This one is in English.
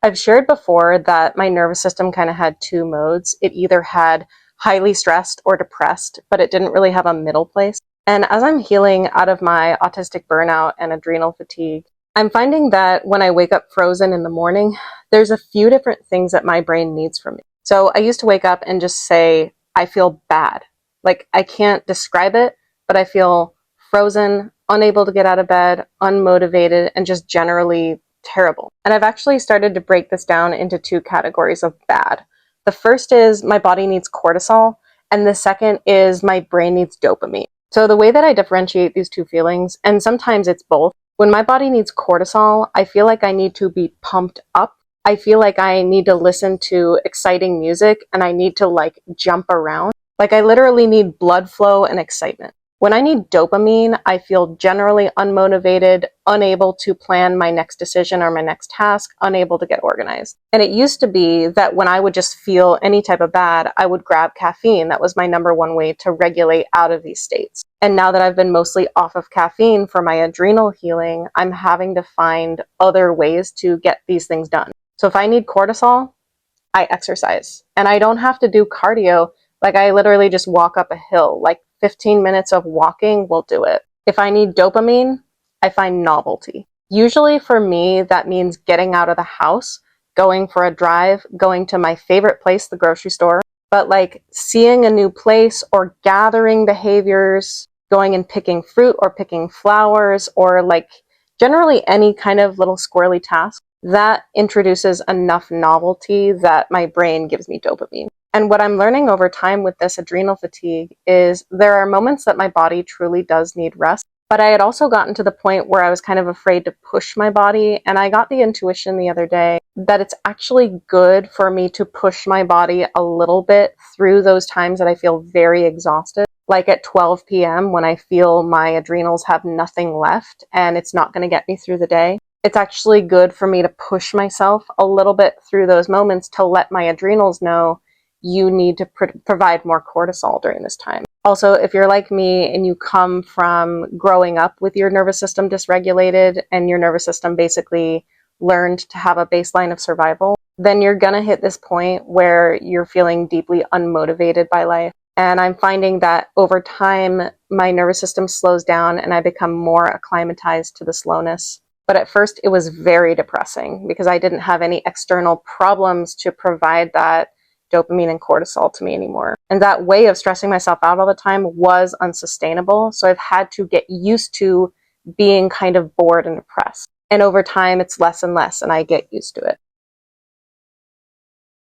I've shared before that my nervous system kind of had two modes. It either had highly stressed or depressed, but it didn't really have a middle place. And as I'm healing out of my autistic burnout and adrenal fatigue, I'm finding that when I wake up frozen in the morning, there's a few different things that my brain needs from me. So I used to wake up and just say, I feel bad. Like, I can't describe it, but I feel frozen, unable to get out of bed, unmotivated, and just generally terrible. And I've actually started to break this down into two categories of bad. The first is my body needs cortisol, and the second is my brain needs dopamine. So the way that I differentiate these two feelings, and sometimes it's both, when my body needs cortisol, I feel like I need to be pumped up. I feel like I need to listen to exciting music and I need to like jump around. Like I literally need blood flow and excitement. When I need dopamine, I feel generally unmotivated, unable to plan my next decision or my next task, unable to get organized. And it used to be that when I would just feel any type of bad, I would grab caffeine. That was my number one way to regulate out of these states. And now that I've been mostly off of caffeine for my adrenal healing, I'm having to find other ways to get these things done. So if I need cortisol, I exercise. And I don't have to do cardio. Like I literally just walk up a hill. Like 15 minutes of walking will do it. If I need dopamine, I find novelty. Usually for me, that means getting out of the house, going for a drive, going to my favorite place, the grocery store. But like seeing a new place or gathering behaviors, going and picking fruit or picking flowers, or like generally any kind of little squirrely task, that introduces enough novelty that my brain gives me dopamine. And what I'm learning over time with this adrenal fatigue is there are moments that my body truly does need rest. But I had also gotten to the point where I was kind of afraid to push my body. And I got the intuition the other day that it's actually good for me to push my body a little bit through those times that I feel very exhausted. Like at 12 p.m. when I feel my adrenals have nothing left and it's not going to get me through the day. It's actually good for me to push myself a little bit through those moments to let my adrenals know you need to provide more cortisol during this time. Also, if you're like me and you come from growing up with your nervous system dysregulated and your nervous system basically learned to have a baseline of survival, then you're going to hit this point where you're feeling deeply unmotivated by life. And I'm finding that over time, my nervous system slows down and I become more acclimatized to the slowness. But at first, it was very depressing because I didn't have any external problems to provide that dopamine and cortisol to me anymore. And that way of stressing myself out all the time was unsustainable. So I've had to get used to being kind of bored and depressed. And over time, it's less and less, and I get used to it.